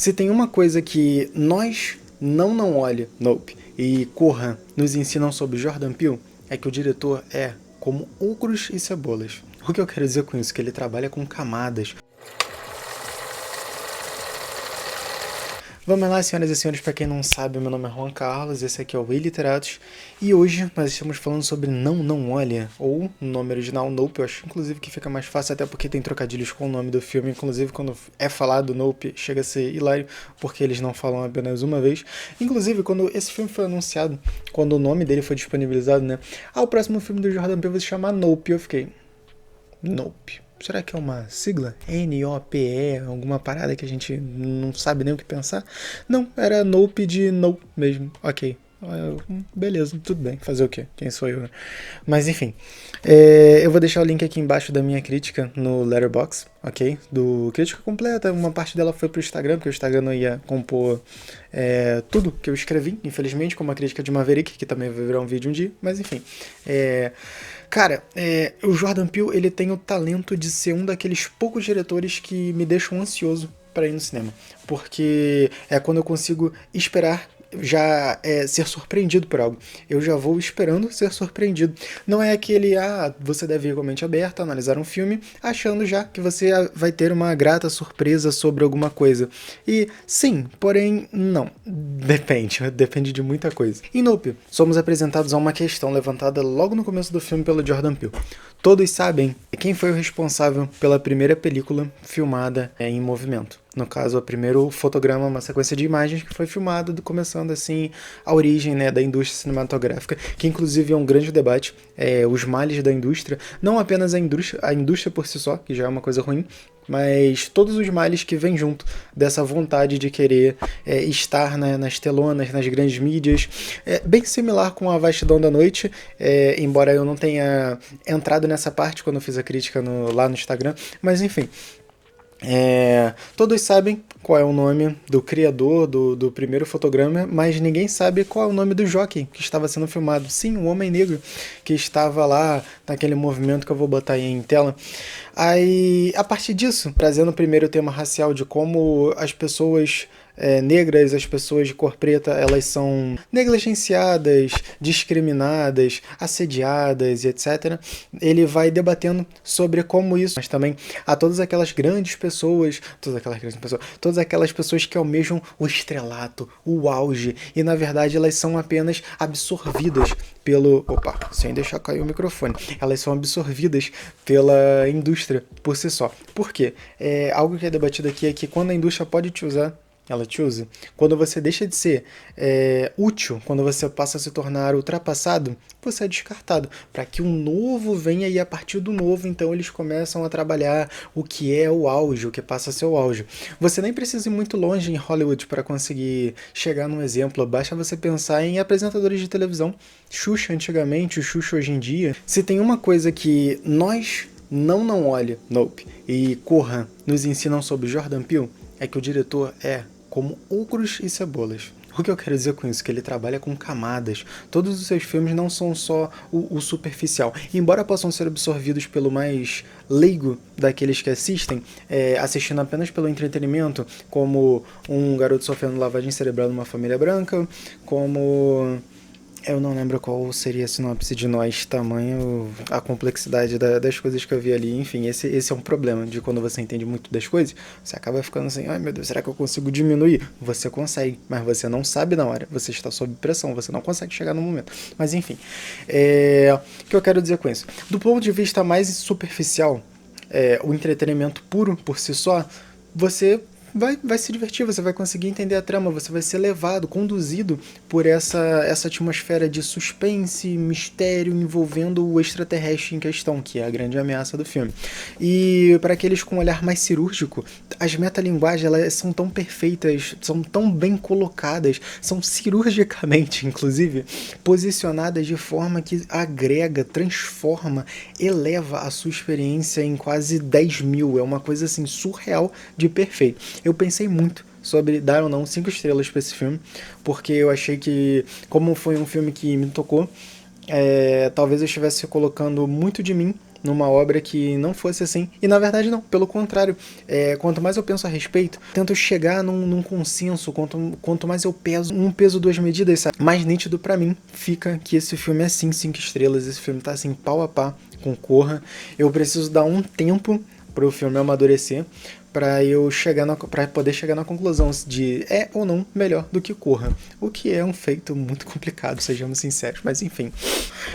Se tem uma coisa que nós não olhe, Nope, e Corra nos ensinam sobre Jordan Peele, é que o diretor é como ogros e cebolas. O que eu quero dizer com isso? Que ele trabalha com camadas. Vamos lá, senhoras e senhores, para quem não sabe, meu nome é Juan Carlos, esse aqui é o Iliteratos, e hoje nós estamos falando sobre Não Olha, ou no nome original Nope. Eu acho inclusive que fica mais fácil, até porque tem trocadilhos com o nome do filme, inclusive quando é falado Nope chega a ser hilário, porque eles não falam apenas uma vez. Inclusive, quando esse filme foi anunciado, quando o nome dele foi disponibilizado, né, o próximo filme do Jordan Peele vai se chamar Nope, eu fiquei... Nope. Será que é uma sigla? N-O-P-E, alguma parada que a gente não sabe nem o que pensar? Não, era Nope de No mesmo. Ok. Beleza, tudo bem. Fazer o quê? Quem sou eu, né? Mas enfim. Eu vou deixar o link aqui embaixo da minha crítica no Letterboxd, ok? Do crítica completa. Uma parte dela foi pro Instagram, porque o Instagram não ia compor tudo que eu escrevi, infelizmente, como a crítica de Maverick, que também vai virar um vídeo um dia. Mas enfim. Cara, o Jordan Peele, ele tem o talento de ser um daqueles poucos diretores que me deixam ansioso para ir no cinema. Porque é quando eu consigo esperar já ser surpreendido por algo. Eu já vou esperando ser surpreendido. Não é aquele, você deve ir com a mente aberta, analisar um filme, achando já que você vai ter uma grata surpresa sobre alguma coisa. E sim, porém, não. Depende de muita coisa. Em Nope, somos apresentados a uma questão levantada logo no começo do filme pelo Jordan Peele. Todos sabem quem foi o responsável pela primeira película filmada em movimento. No caso, o primeiro fotograma, uma sequência de imagens que foi filmado, começando assim a origem, né, da indústria cinematográfica, que inclusive é um grande debate, os males da indústria, não apenas a indústria por si só, que já é uma coisa ruim, mas todos os males que vêm junto dessa vontade de querer estar nas telonas, nas grandes mídias, bem similar com A Vastidão da Noite, embora eu não tenha entrado nessa parte quando eu fiz a crítica lá no Instagram, mas enfim. Todos sabem qual é o nome do criador do primeiro fotograma, mas ninguém sabe qual é o nome do jockey que estava sendo filmado. Sim, o Homem Negro, que estava lá naquele movimento que eu vou botar aí em tela. Aí, a partir disso, trazendo primeiro o tema racial de como as pessoas negras, as pessoas de cor preta, elas são negligenciadas, discriminadas, assediadas e etc. Ele vai debatendo sobre como isso, mas também a todas aquelas pessoas que almejam o estrelato, o auge, e na verdade elas são apenas absorvidas pelo... Opa, sem deixar cair o microfone. Elas são absorvidas pela indústria por si só. Por quê? Algo que é debatido aqui é que quando a indústria pode te usar, ela te usa. Quando você deixa de ser útil, quando você passa a se tornar ultrapassado, você é descartado. Para que um novo venha, e a partir do novo, então eles começam a trabalhar o que é o auge, o que passa a ser o auge. Você nem precisa ir muito longe em Hollywood para conseguir chegar num exemplo. Basta você pensar em apresentadores de televisão. Xuxa antigamente, o Xuxa hoje em dia. Se tem uma coisa que nós não olhe, Nope, e Corra nos ensinam sobre Jordan Peele, é que o diretor é como ogros e cebolas. O que eu quero dizer com isso? Que ele trabalha com camadas. Todos os seus filmes não são só o superficial. Embora possam ser absorvidos pelo mais leigo daqueles que assistem, assistindo apenas pelo entretenimento, como um garoto sofrendo lavagem cerebral numa família branca, como... Eu não lembro qual seria a sinopse de Nós, tamanho, a complexidade das coisas que eu vi ali. Enfim, esse é um problema de quando você entende muito das coisas, você acaba ficando assim, ai meu Deus, será que eu consigo diminuir? Você consegue, mas você não sabe na hora, você está sob pressão, você não consegue chegar no momento. Mas enfim, o que eu quero dizer com isso? Do ponto de vista mais superficial, o entretenimento puro por si só, você vai se divertir, você vai conseguir entender a trama, você vai ser levado, conduzido por essa atmosfera de suspense, mistério envolvendo o extraterrestre em questão, que é a grande ameaça do filme. E para aqueles com um olhar mais cirúrgico, as metalinguagens elas são tão perfeitas, são tão bem colocadas, são cirurgicamente, inclusive, posicionadas de forma que agrega, transforma, eleva a sua experiência em quase 10 mil. É uma coisa assim surreal de perfeito. Eu pensei muito sobre dar ou não 5 estrelas para esse filme, porque eu achei que, como foi um filme que me tocou, talvez eu estivesse colocando muito de mim numa obra que não fosse assim. E na verdade não, pelo contrário. Quanto mais eu penso a respeito, tento chegar num consenso, quanto mais eu peso, um peso, duas medidas, sabe? Mais nítido pra mim fica que esse filme é sim 5 estrelas, esse filme tá assim pau a pau com Corra. Eu preciso dar um tempo pro filme amadurecer, para poder chegar na conclusão de é ou não melhor do que Corra, o que é um feito muito complicado, sejamos sinceros, mas enfim.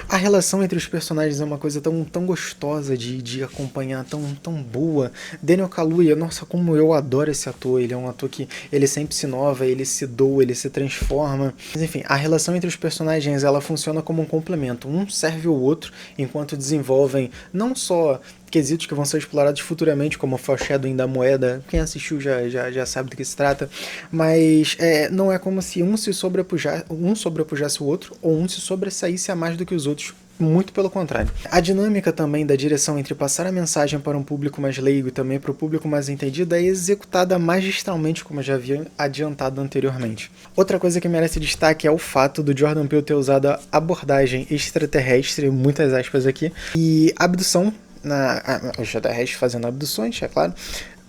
A relação entre os personagens é uma coisa tão gostosa de acompanhar, tão boa. Daniel Kaluuya, nossa, como eu adoro esse ator, ele é um ator que ele sempre se inova, ele se doa, ele se transforma. Mas enfim, a relação entre os personagens, ela funciona como um complemento, um serve o outro, enquanto desenvolvem não só quesitos que vão ser explorados futuramente, como o foreshadowing da moeda, quem assistiu já sabe do que se trata, mas não é como se um sobrepujasse o outro, ou um se sobressaísse a mais do que os outros. Muito pelo contrário. A dinâmica também da direção entre passar a mensagem para um público mais leigo e também para o público mais entendido é executada magistralmente, como eu já havia adiantado anteriormente. Outra coisa que merece destaque é o fato do Jordan Peele ter usado a abordagem extraterrestre, muitas aspas aqui, e abdução, os extraterrestres fazendo abduções, é claro,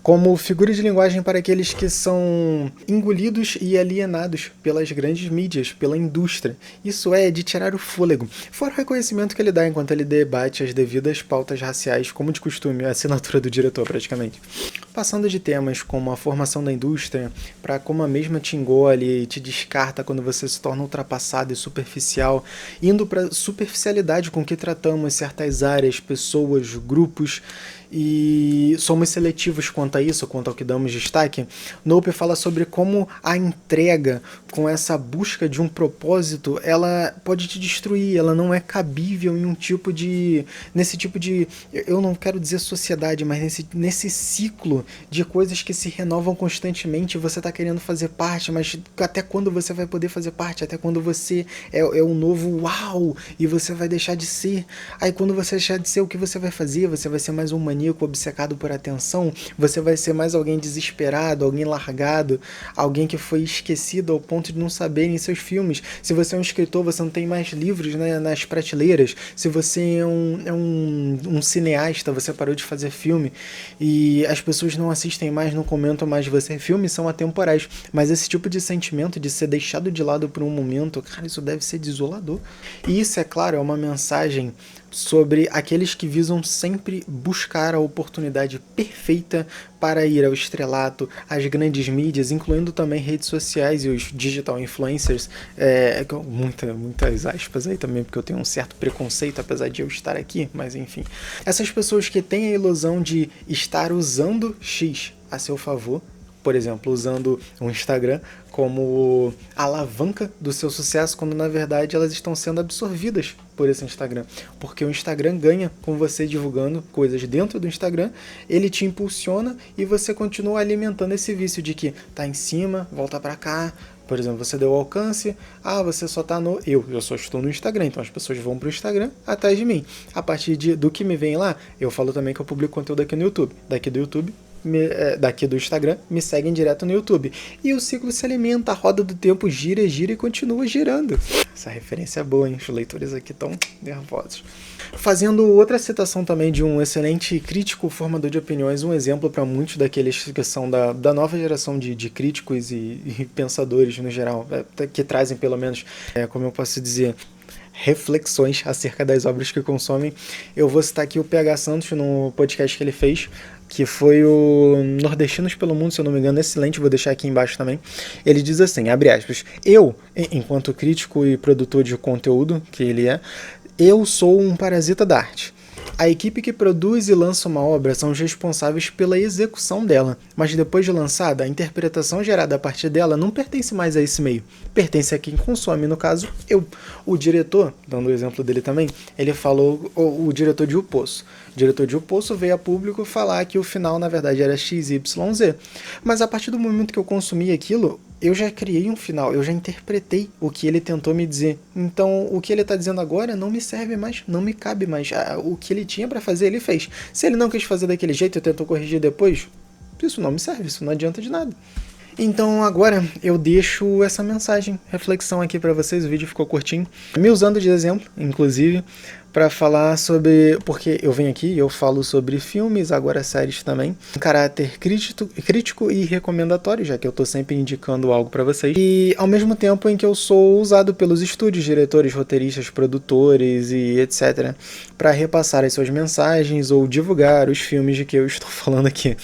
como figura de linguagem para aqueles que são engolidos e alienados pelas grandes mídias, pela indústria. Isso é de tirar o fôlego. Fora o reconhecimento que ele dá enquanto ele debate as devidas pautas raciais, como de costume, a assinatura do diretor praticamente. Passando de temas como a formação da indústria, para como a mesma te engole e te descarta quando você se torna ultrapassado e superficial, indo para superficialidade com que tratamos certas áreas, pessoas, grupos, e somos seletivos quanto a isso, quanto ao que damos destaque. Nope fala sobre como a entrega com essa busca de um propósito, ela pode te destruir, ela não é cabível em nesse tipo de, eu não quero dizer sociedade, mas nesse ciclo de coisas que se renovam constantemente. Você tá querendo fazer parte, mas até quando você vai poder fazer parte? Até quando você é o novo uau, e você vai deixar de ser? Aí quando você deixar de ser, o que você vai fazer? Você vai ser mais um maníaco obcecado por atenção? Você vai ser mais alguém desesperado, alguém largado, alguém que foi esquecido ao ponto de não saberem seus filmes? Se você é um escritor, você não tem mais livros, né, nas prateleiras. Se você é um cineasta, você parou de fazer filme e as pessoas não assistem mais, não comentam mais de você. Filmes são atemporais, mas esse tipo de sentimento de ser deixado de lado por um momento, cara, isso deve ser desolador. E isso, é claro, é uma mensagem sobre aqueles que visam sempre buscar a oportunidade perfeita para ir ao estrelato, às grandes mídias, incluindo também redes sociais e os digital influencers, muitas aspas aí também, porque eu tenho um certo preconceito, apesar de eu estar aqui, mas enfim. Essas pessoas que têm a ilusão de estar usando X a seu favor, por exemplo, usando o Instagram como alavanca do seu sucesso, quando na verdade elas estão sendo absorvidas por esse Instagram, porque o Instagram ganha com você divulgando coisas dentro do Instagram, ele te impulsiona e você continua alimentando esse vício de que tá em cima, volta pra cá. Por exemplo, você deu alcance, você só tá eu só estou no Instagram, então as pessoas vão pro Instagram atrás de mim. A partir do que me vem lá, eu falo também que eu publico conteúdo aqui no YouTube. Daqui do Instagram, me seguem direto no YouTube. E o ciclo se alimenta, a roda do tempo gira e continua girando. Essa referência é boa, hein? Os leitores aqui estão nervosos. Fazendo outra citação também de um excelente crítico formador de opiniões, um exemplo para muitos daqueles que são da nova geração de críticos e pensadores no geral, que trazem pelo menos, como eu posso dizer, reflexões acerca das obras que consomem. Eu vou citar aqui o PH Santos no podcast que ele fez, que foi o Nordestinos pelo Mundo, se eu não me engano, excelente, vou deixar aqui embaixo também. Ele diz assim, abre aspas, eu, enquanto crítico e produtor de conteúdo, que ele eu sou um parasita da arte. A equipe que produz e lança uma obra são os responsáveis pela execução dela, mas depois de lançada, a interpretação gerada a partir dela não pertence mais a esse meio, pertence a quem consome, no caso, eu. O diretor, dando o exemplo dele também, ele falou, o diretor de O Poço. O diretor de O Poço veio a público falar que o final, na verdade, era XYZ, mas a partir do momento que eu consumi aquilo, eu já criei um final, eu já interpretei o que ele tentou me dizer. Então, o que ele está dizendo agora não me serve mais, não me cabe mais. O que ele tinha para fazer, ele fez. Se ele não quis fazer daquele jeito e tentou corrigir depois, isso não me serve, isso não adianta de nada. Então agora eu deixo essa mensagem, reflexão aqui para vocês, o vídeo ficou curtinho, me usando de exemplo, inclusive, para falar sobre... Porque eu venho aqui e eu falo sobre filmes, agora séries também, em caráter crítico e recomendatório, já que eu tô sempre indicando algo para vocês. E ao mesmo tempo em que eu sou usado pelos estúdios, diretores, roteiristas, produtores e etc. para repassar as suas mensagens ou divulgar os filmes de que eu estou falando aqui.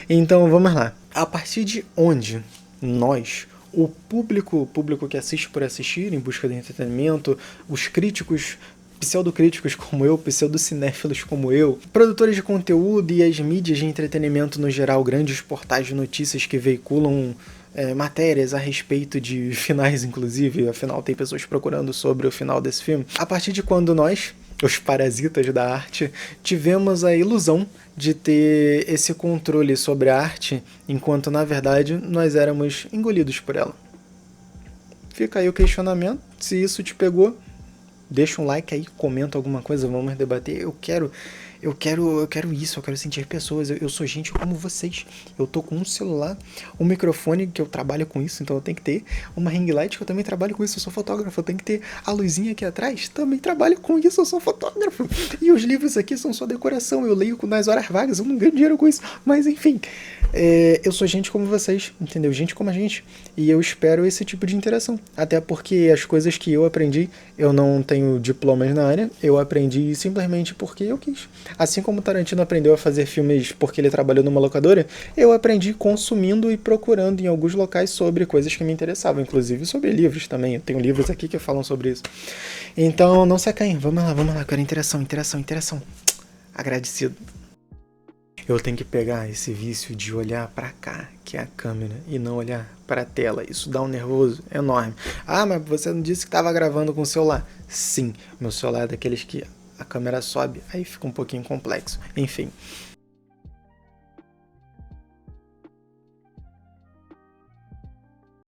Então vamos lá. A partir de onde nós... O público que assiste por assistir, em busca de entretenimento, os críticos, pseudocríticos como eu, pseudocinéfilos como eu, produtores de conteúdo e as mídias de entretenimento no geral, grandes portais de notícias que veiculam matérias a respeito de finais, inclusive, afinal tem pessoas procurando sobre o final desse filme. A partir de quando nós, os parasitas da arte, tivemos a ilusão de ter esse controle sobre a arte, enquanto na verdade nós éramos engolidos por ela. Fica aí o questionamento, se isso te pegou, deixa um like aí, comenta alguma coisa, vamos debater. Eu quero isso, eu quero sentir pessoas, eu sou gente como vocês. Eu tô com um celular, um microfone que eu trabalho com isso, então eu tenho que ter uma ring light que eu também trabalho com isso, eu sou fotógrafo. Eu tenho que ter a luzinha aqui atrás, também trabalho com isso, eu sou fotógrafo. E os livros aqui são só decoração, eu leio nas horas vagas, eu não ganho dinheiro com isso. Mas enfim, eu sou gente como vocês, entendeu? Gente como a gente. E eu espero esse tipo de interação. Até porque as coisas que eu aprendi, eu não tenho diplomas na área, eu aprendi simplesmente porque eu quis. Assim como Tarantino aprendeu a fazer filmes porque ele trabalhou numa locadora, eu aprendi consumindo e procurando em alguns locais sobre coisas que me interessavam, inclusive sobre livros também. Eu tenho livros aqui que falam sobre isso. Então, não se acanhem. Vamos lá. Eu quero interação. Agradecido. Eu tenho que pegar esse vício de olhar pra cá, que é a câmera, e não olhar pra tela. Isso dá um nervoso enorme. Ah, mas você não disse que estava gravando com o celular? Sim, meu celular é daqueles que a câmera sobe, aí fica um pouquinho complexo. Enfim,